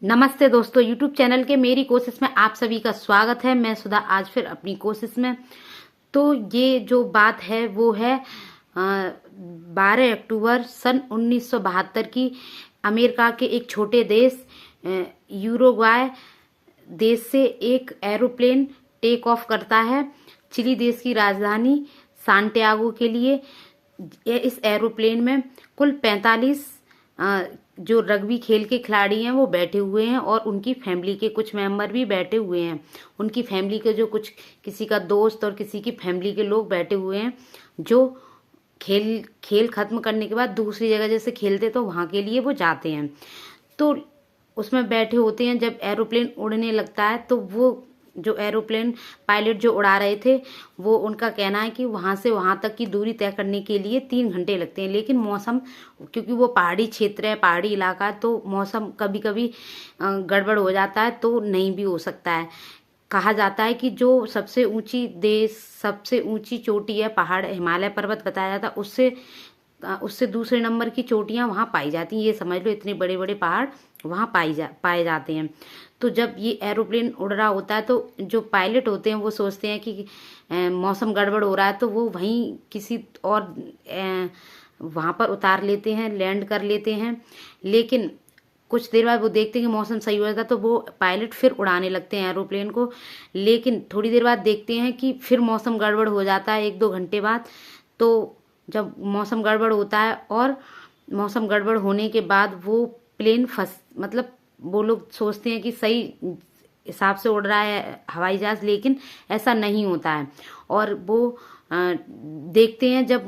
नमस्ते दोस्तों, YouTube channel के मेरी कोशिश में आप सभी का स्वागत है। मैं सुधा आज फिर अपनी कोशिश में। तो ये जो बात है वो है 12 अक्टूबर सन 1972 की। अमेरिका के एक छोटे देश यूरुग्वाय देश से एक एरोप्लेन टेक ऑफ करता है चिली देश की राजधानी सांटियागो के लिए। इस एरोप्लेन में कुल 45 जो रग्बी खेल के खिलाड़ी हैं वो बैठे हुए हैं और उनकी फैमिली के कुछ मेंबर भी बैठे हुए हैं। उनकी फैमिली के जो कुछ किसी का दोस्त और किसी की फैमिली के लोग बैठे हुए हैं जो खेल खत्म करने के बाद दूसरी जगह जैसे खेलते तो वहाँ के लिए वो जाते हैं। तो उसमें बैठे होते हैं। जब एरोप्लेन उड़ने लगता है तो वो जो एरोप्लेन पायलट जो उड़ा रहे थे वो उनका कहना है कि वहाँ से वहाँ तक की दूरी तय करने के लिए 3 घंटे लगते हैं। लेकिन मौसम, क्योंकि वो पहाड़ी क्षेत्र है, पहाड़ी इलाका है, तो मौसम कभी कभी गड़बड़ हो जाता है, तो नहीं भी हो सकता है। कहा जाता है कि जो सबसे ऊंची चोटी है, पहाड़ हिमालय पर्वत बताया जाता है, उससे दूसरे नंबर की चोटियां वहाँ पाई जाती हैं। ये समझ लो, इतने बड़े बड़े पहाड़ वहाँ पाए जाते हैं। तो जब ये एरोप्लेन उड़ रहा होता है तो जो पायलट होते हैं वो सोचते हैं कि मौसम गड़बड़ हो रहा है, तो वो वहीं किसी और वहाँ पर उतार लेते हैं, लैंड कर लेते हैं। लेकिन कुछ देर बाद वो देखते हैं कि मौसम सही हो जाता है, तो वो पायलट फिर उड़ाने लगते हैं एरोप्लेन को। लेकिन थोड़ी देर बाद देखते हैं कि फिर मौसम गड़बड़ हो जाता है 1-2 घंटे बाद। तो जब मौसम गड़बड़ होता है और मौसम गड़बड़ होने के बाद वो प्लेन मतलब वो लोग सोचते हैं कि सही हिसाब से उड़ रहा है हवाई जहाज, लेकिन ऐसा नहीं होता है। और वो देखते हैं जब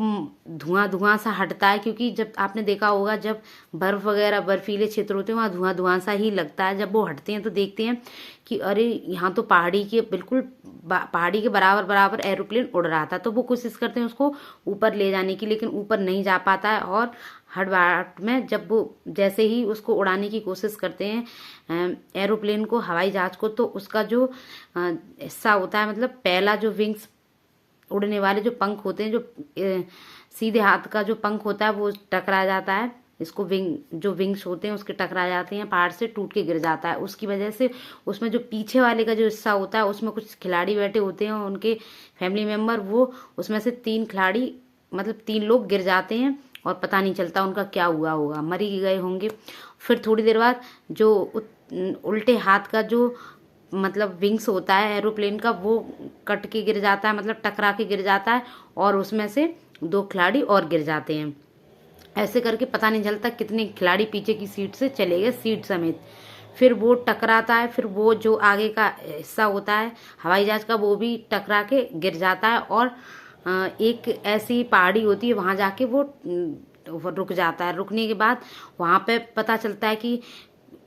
धुआं सा हटता है, क्योंकि जब आपने देखा होगा जब बर्फ वगैरह बर्फीले क्षेत्र होते हैं वहाँ धुआं सा ही लगता है। जब वो हटते हैं तो देखते हैं कि अरे यहाँ तो पहाड़ी के बराबर एरोप्लेन उड़ रहा था। तो वो कोशिश करते हैं उसको ऊपर ले जाने की, लेकिन ऊपर नहीं जा पाता है। और हड़बड़ाहट में जब वो जैसे ही उसको उड़ाने की कोशिश करते हैं एरोप्लेन को, हवाई जहाज को, तो उसका जो हिस्सा होता है, मतलब पहला जो विंग्स, उड़ने वाले जो पंख होते हैं, जो सीधे हाथ का जो पंख होता है वो टकरा जाता है। इसको विंग्स होते हैं उसके टकरा जाते हैं, पहाड़ से टूट के गिर जाता है। उसकी वजह से उसमें जो पीछे वाले का जो हिस्सा होता है उसमें कुछ खिलाड़ी बैठे होते हैं, उनके फैमिली मेम्बर, वो उसमें से 3 खिलाड़ी, मतलब 3 लोग गिर जाते हैं और पता नहीं चलता उनका क्या हुआ होगा, मर ही गए होंगे। फिर थोड़ी देर बाद जो उल्टे हाथ का जो मतलब विंग्स होता है एरोप्लेन का, वो कट के गिर जाता है, मतलब टकरा के गिर जाता है, और उसमें से 2 खिलाड़ी और गिर जाते हैं। ऐसे करके पता नहीं चलता कितने खिलाड़ी पीछे की सीट से चले गए, सीट समेत। फिर वो टकराता है, फिर वो जो आगे का हिस्सा होता है हवाई जहाज का वो भी टकरा के गिर जाता है। और एक ऐसी पहाड़ी होती है, वहाँ जाके वो रुक जाता है। रुकने के बाद वहाँ पे पता चलता है कि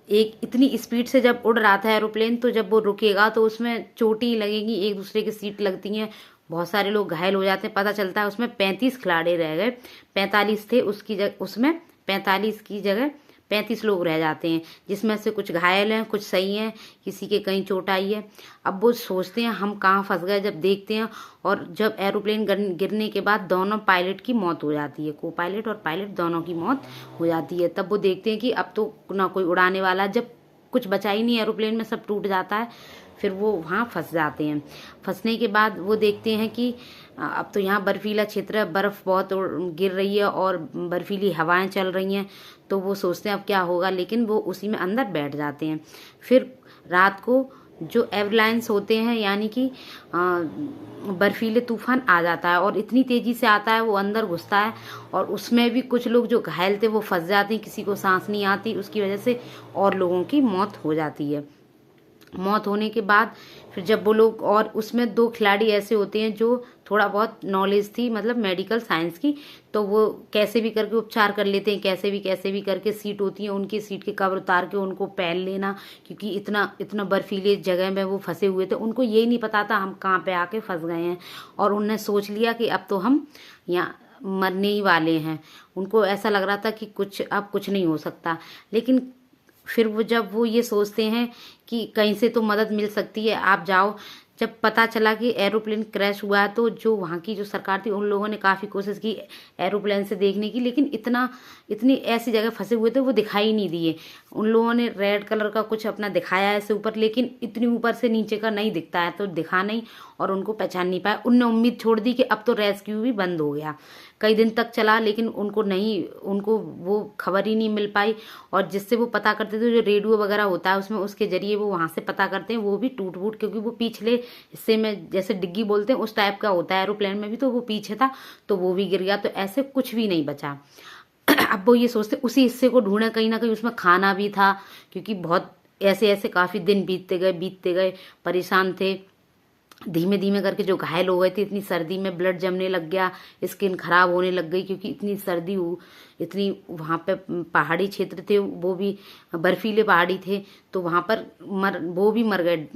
एक इतनी स्पीड से जब उड़ रहा था एरोप्लेन, तो जब वो रुकेगा तो उसमें चोटी लगेगी, एक दूसरे की सीट लगती हैं, बहुत सारे लोग घायल हो जाते हैं। पता चलता है उसमें 35 खिलाड़ी रह गए, 45 थे उसमें 45 की जगह 35 लोग रह जाते हैं, जिसमें से कुछ घायल हैं, कुछ सही हैं, किसी के कहीं चोट आई है। अब वो सोचते हैं हम कहाँ फंस गए, जब देखते हैं। और जब एरोप्लेन गिरने के बाद दोनों पायलट की मौत हो जाती है, को पायलट और पायलट दोनों की मौत हो जाती है। तब वो देखते हैं कि अब तो ना कोई उड़ाने वाला, जब कुछ बचा ही नहीं एरोप्लेन में, सब टूट जाता है। फिर वो वहाँ फंस जाते हैं। फंसने के बाद वो देखते हैं कि अब तो यहाँ बर्फीला क्षेत्र है, बर्फ़ बहुत गिर रही है और बर्फीली हवाएं चल रही हैं। तो वो सोचते हैं अब क्या होगा, लेकिन वो उसी में अंदर बैठ जाते हैं। फिर रात को जो एवलांस होते हैं, यानी कि बर्फीले तूफान आ जाता है, और इतनी तेज़ी से आता है वो अंदर घुसता है, और उसमें भी कुछ लोग जो घायल थे वो फंस जाते हैं, किसी को सांस नहीं आती, उसकी वजह से और लोगों की मौत हो जाती है। मौत होने के बाद फिर जब वो लोग, और उसमें 2 खिलाड़ी ऐसे होते हैं जो थोड़ा बहुत नॉलेज थी, मतलब मेडिकल साइंस की, तो वो कैसे भी करके उपचार कर लेते हैं, कैसे भी करके सीट होती है उनकी, सीट के कवर उतार के उनको पहन लेना, क्योंकि इतना बर्फीले जगह में वो फंसे हुए थे। उनको ये नहीं पता था हम कहाँ पे आके फंस गए हैं, और उनने सोच लिया कि अब तो हम यहाँ मरने ही वाले हैं। उनको ऐसा लग रहा था कि अब कुछ नहीं हो सकता। लेकिन फिर जब वो ये सोचते हैं कि कहीं से तो मदद मिल सकती है, आप जाओ जब पता चला कि एरोप्लेन क्रैश हुआ है तो जो वहाँ की जो सरकार थी उन लोगों ने काफ़ी कोशिश की एरोप्लेन से देखने की, लेकिन इतनी ऐसी जगह फंसे हुए थे वो दिखाई नहीं दिए। उन लोगों ने रेड कलर का कुछ अपना दिखाया ऐसे ऊपर, लेकिन इतनी ऊपर से नीचे का नहीं दिखता है तो दिखा नहीं और उनको पहचान नहीं पाया। उनने उम्मीद छोड़ दी कि अब तो रेस्क्यू भी बंद हो गया। कई दिन तक चला लेकिन उनको वो खबर ही नहीं मिल पाई। और जिससे वो पता करते थे, जो रेडियो वगैरह होता है उसमें, उसके जरिए वो वहां से पता करते हैं, वो भी टूट फूट, क्योंकि वो पिछले हिस्से में जैसे डिग्गी बोलते हैं उस टाइप का होता है एरोप्लेन में भी, तो वो पीछे था तो वो भी गिर गया, तो ऐसे कुछ भी नहीं बचा। अब वो ये सोचते उसी हिस्से को ढूंढे, कहीं ना कहीं उसमें खाना भी था, क्योंकि बहुत ऐसे ऐसे काफी दिन बीतते गए, परेशान थे। धीमे धीमे करके जो घायल हो गए थे, इतनी सर्दी में ब्लड जमने लग गया, स्किन खराब होने लग गई, क्योंकि इतनी सर्दी इतनी वहाँ पे पहाड़ी क्षेत्र थे, वो भी बर्फीले पहाड़ी थे, तो वहाँ पर वो भी मर गए।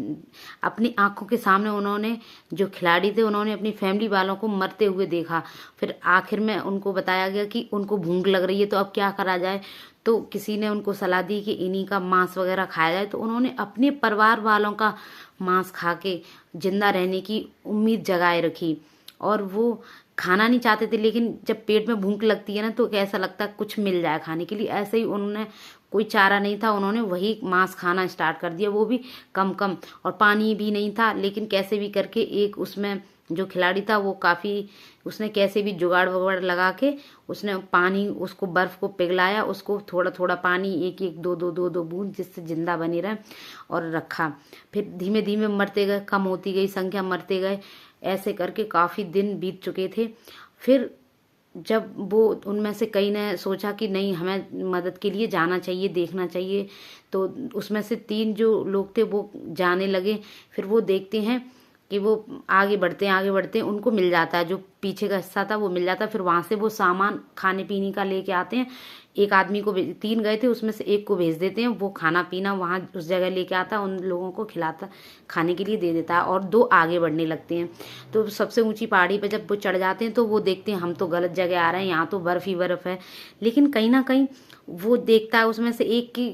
अपनी आंखों के सामने उन्होंने, जो खिलाड़ी थे, उन्होंने अपनी फैमिली वालों को मरते हुए देखा। फिर आखिर में उनको बताया गया कि उनको भूख लग रही है तो अब क्या करा जाए। तो किसी ने उनको सलाह दी कि इन्हीं का मांस वगैरह खाया जाए, तो उन्होंने अपने परिवार वालों का मांस खा के जिंदा रहने की उम्मीद जगाए रखी। और वो खाना नहीं चाहते थे, लेकिन जब पेट में भूख लगती है ना तो कैसा लगता है कुछ मिल जाए खाने के लिए, ऐसे ही उन्होंने, कोई चारा नहीं था, उन्होंने वही मांस खाना स्टार्ट कर दिया, वो भी कम कम। और पानी भी नहीं था, लेकिन कैसे भी करके एक उसमें जो खिलाड़ी था वो काफ़ी, उसने कैसे भी जुगाड़ वगाड़ लगा के उसने पानी, उसको बर्फ़ को पिघलाया, उसको थोड़ा थोड़ा पानी, एक एक दो बूंद, जिससे जिंदा बने रहे, और रखा। फिर धीमे धीमे मरते गए, कम होती गई संख्या, मरते गए, ऐसे करके काफ़ी दिन बीत चुके थे। फिर जब वो उनमें से कई ने सोचा कि नहीं, हमें मदद के लिए जाना चाहिए, देखना चाहिए, तो उसमें से 3 जो लोग थे वो जाने लगे। फिर वो देखते हैं कि वो आगे बढ़ते हैं, उनको मिल जाता है, जो पीछे का हिस्सा था वो मिल जाता है। फिर वहां से वो सामान खाने पीने का लेके आते हैं। एक आदमी को 3 गए थे, उसमें से एक को भेज देते हैं, वो खाना पीना वहां उस जगह लेके आता है, उन लोगों को खिलाता, खाने के लिए दे देता है, और 2 आगे बढ़ने लगते हैं। तो सबसे ऊंची पहाड़ी पर जब वो चढ़ जाते हैं तो वो देखते हैं हम तो गलत जगह आ रहे हैं, यहाँ तो बर्फ ही बर्फ है। लेकिन कहीं ना कहीं वो देखता है उसमें से एक की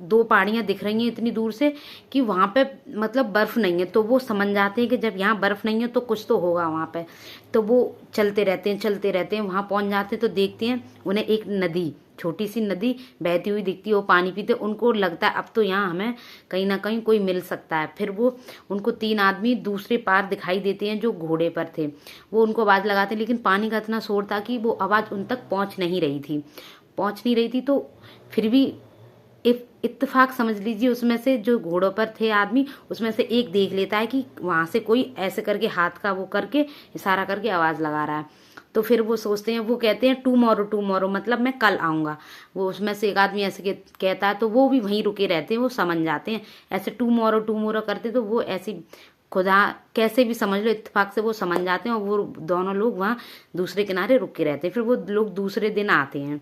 2 पहाड़ियां दिख रही हैं इतनी दूर से कि वहां पे मतलब बर्फ नहीं है, तो वो समझ जाते हैं कि जब यहाँ बर्फ नहीं है तो कुछ तो होगा वहां पे। तो वो चलते रहते हैं, वहां पहुंच जाते हैं तो देखते हैं उन्हें एक नदी, छोटी सी नदी बहती हुई दिखती है, वो पानी पीते, उनको लगता है अब तो यहाँ हमें कहीं ना कहीं कोई मिल सकता है। फिर वो, उनको 3 आदमी दूसरे पार दिखाई देते हैं जो घोड़े पर थे, वो उनको आवाज लगाते हैं, लेकिन पानी का इतना शोर था कि वो आवाज उन तक पहुंच नहीं रही थी। तो फिर भी इत्तेफाक समझ लीजिए, उसमें से जो घोड़ों पर थे आदमी, उसमें से एक देख लेता है कि वहां से कोई ऐसे करके हाथ का वो करके इशारा करके आवाज लगा रहा है। तो फिर वो सोचते हैं, वो कहते हैं टुमारो, मतलब मैं कल आऊंगा। वो उसमें से एक आदमी ऐसे कहता है, तो वो भी वहीं रुके रहते हैं, वो समझ जाते हैं, ऐसे टुमारो करते, तो वो ऐसी खुदा कैसे भी समझ लो, इत्तेफाक से वो समझ जाते हैं, और वो दोनों लोग वहाँ दूसरे किनारे रुके रहते हैं। फिर वो लोग दूसरे दिन आते हैं,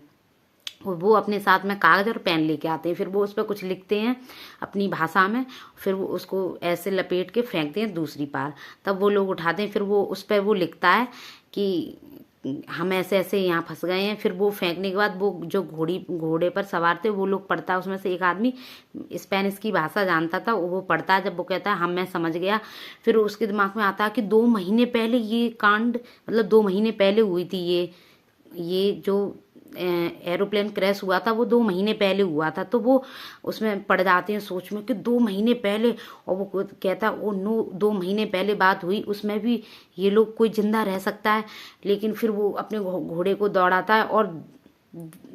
वो अपने साथ में कागज और पेन लेके आते हैं। फिर वो उस पर कुछ लिखते हैं अपनी भाषा में, फिर वो उसको ऐसे लपेट के फेंकते हैं दूसरी पार। तब वो लोग उठाते हैं, फिर वो उस पर वो लिखता है कि हम ऐसे ऐसे यहाँ फंस गए हैं। फिर वो फेंकने के बाद वो जो घोड़े पर सवार थे वो लोग, पढ़ता है उसमें से एक आदमी, स्पेनिश की भाषा जानता था, वो पढ़ता है, जब वो कहता है हम, मैं समझ गया। फिर उसके दिमाग में आता है कि 2 महीने पहले ये कांड, मतलब 2 महीने पहले हुई थी ये जो एरोप्लेन क्रैश हुआ था वो 2 महीने पहले हुआ था। तो वो उसमें पड़ जाते हैं सोच में कि 2 महीने पहले, और वो कहता ओ नो, 2 महीने पहले बात हुई, उसमें भी ये लोग, कोई जिंदा रह सकता है। लेकिन फिर वो अपने घोड़े को दौड़ाता है और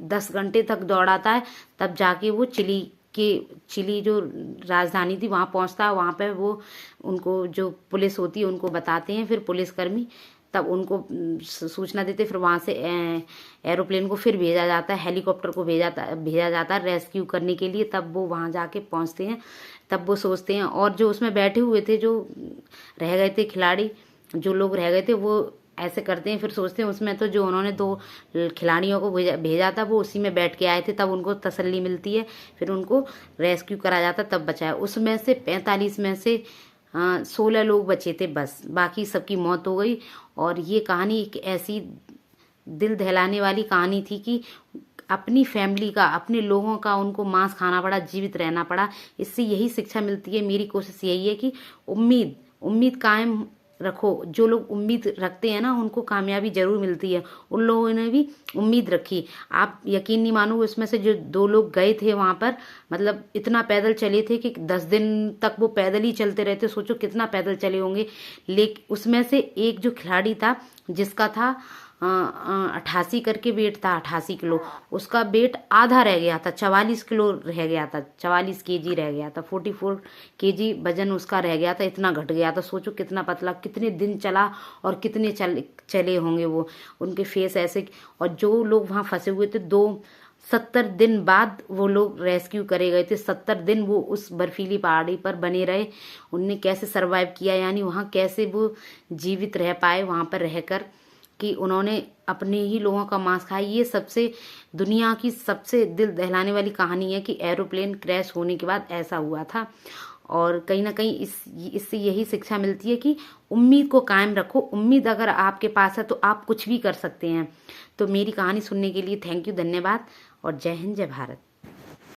10 घंटे तक दौड़ाता है, तब जाके वो चिली जो राजधानी थी वहां पहुंचता है। वहां पे वो उनको, जो पुलिस होती है उनको बताते हैं, फिर पुलिसकर्मी तब उनको सूचना देते। फिर वहां से एरोप्लेन को फिर भेजा जाता है, हेलीकॉप्टर को भेजा जाता है रेस्क्यू करने के लिए। तब वो वहां जाके पहुंचते हैं, तब वो सोचते हैं, और जो उसमें बैठे हुए थे, जो रह गए थे खिलाड़ी, जो लोग रह गए थे, वो ऐसे करते हैं, फिर सोचते हैं उसमें तो जो उन्होंने 2 खिलाड़ियों को भेजा था वो उसी में बैठ के आए थे, तब उनको तसल्ली मिलती है। फिर उनको रेस्क्यू करा जाता, तब बचाया। उसमें से 45 में से 16 लोग बचे थे बस, बाकी सबकी मौत हो गई। और ये कहानी एक ऐसी दिल दहलाने वाली कहानी थी कि अपनी फैमिली का, अपने लोगों का उनको मांस खाना पड़ा, जीवित रहना पड़ा। इससे यही शिक्षा मिलती है, मेरी कोशिश यही है कि उम्मीद कायम रखो। जो लोग उम्मीद रखते हैं ना उनको कामयाबी जरूर मिलती है। उन लोगों ने भी उम्मीद रखी। आप यकीन नहीं मानोगे, उसमें से जो 2 लोग गए थे वहां पर, मतलब इतना पैदल चले थे कि 10 दिन तक वो पैदल ही चलते रहते। सोचो कितना पैदल चले होंगे। लेकिन उसमें से एक जो खिलाड़ी था जिसका था 88 करके वेट था, 88 किलो, उसका वेट आधा रह गया था, 44 किलो रह गया था, 44 केजी रह गया था, 44 केजी वजन उसका रह गया था, इतना घट गया था। सोचो कितना पतला, कितने दिन चला और कितने चले होंगे वो, उनके फेस ऐसे। और जो लोग वहां फंसे हुए थे, 70 दिन बाद वो लोग रेस्क्यू करे गए थे। 70 दिन वो उस बर्फीली पहाड़ी पर बने रहे। उनने कैसे सरवाइव किया, यानी वहां कैसे वो जीवित रह पाए वहां पर रहकर, कि उन्होंने अपने ही लोगों का मांस खाया। ये सबसे दुनिया की सबसे दिल दहलाने वाली कहानी है कि एरोप्लेन क्रैश होने के बाद ऐसा हुआ था। और कहीं ना कहीं इससे यही शिक्षा मिलती है कि उम्मीद को कायम रखो। उम्मीद अगर आपके पास है तो आप कुछ भी कर सकते हैं। तो मेरी कहानी सुनने के लिए थैंक यू, धन्यवाद, और जय हिंद, जय भारत।